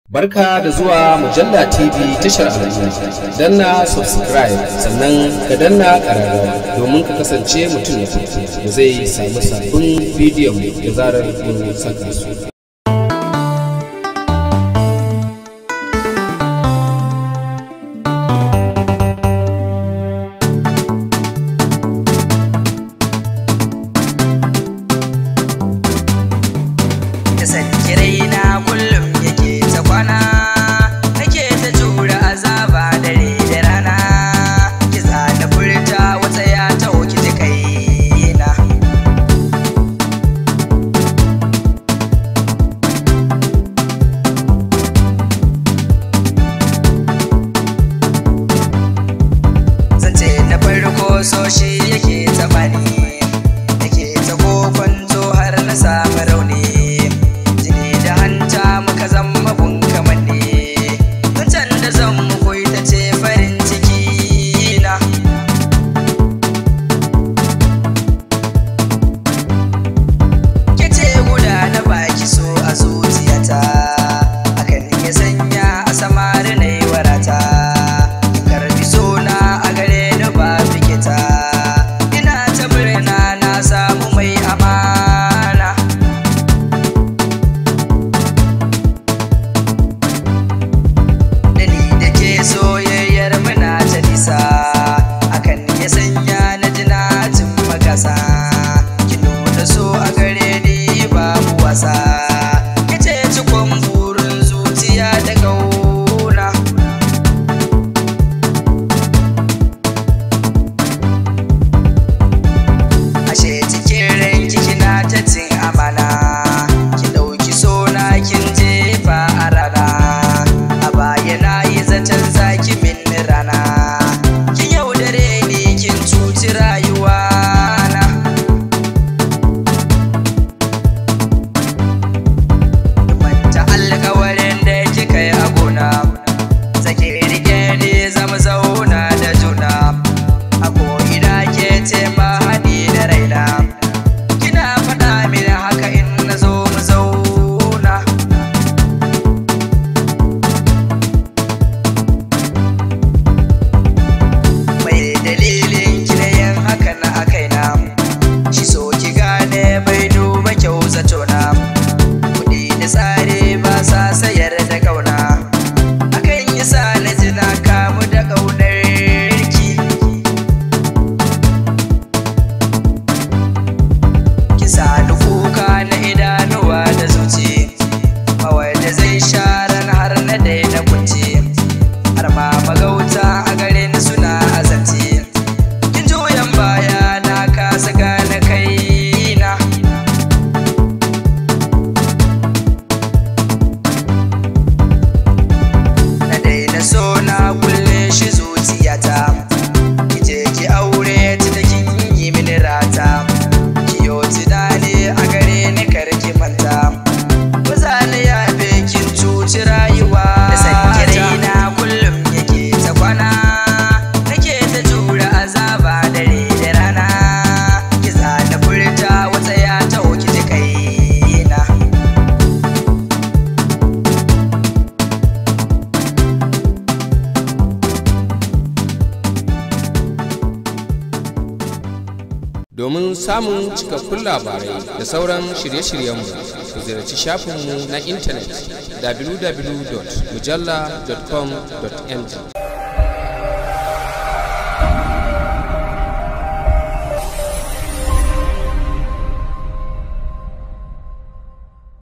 Barka da zuwa Mujalla TV tashar al'umma. Danna subscribe sannan ka danna ƙararrawa domin ka kasance mutum na farko da zai samu sabbin bidiyon da zarar mun saka su. So shi yake taɓa ni, yake ta kwanto har na samu rauni, jini da hanta muka zama bunkamanni, mutan da zan muku ita ce farin ciki na. Kece guda na baki so a zuciyata, akan ya sanya a samari na yi warata, karbi sona a gare da ba ina ta murna na samu mai amana. Da ni da ke soyayyar muna ta nisa, akan ya sanya na ji na cin makasa, ki nuna so a gare ni babu wasa, ki ce cikon burin zuciya da ƙauna. Ta cin amana, ki ɗauki sona kin jefa a rana, a baya na yi zaton zaki min rana, kin yaudare ni kin cuci rayuwa na. Manta alƙawarin da kika yi a gona, sake rike ne zama zauna da juna, a ko'ina ke ce mahadi da raina. Domin samun cikakkun labarai da sauran shirye-shiryenmu, ku ziyarci shafinmu na intanet www.mujalla.com.ng.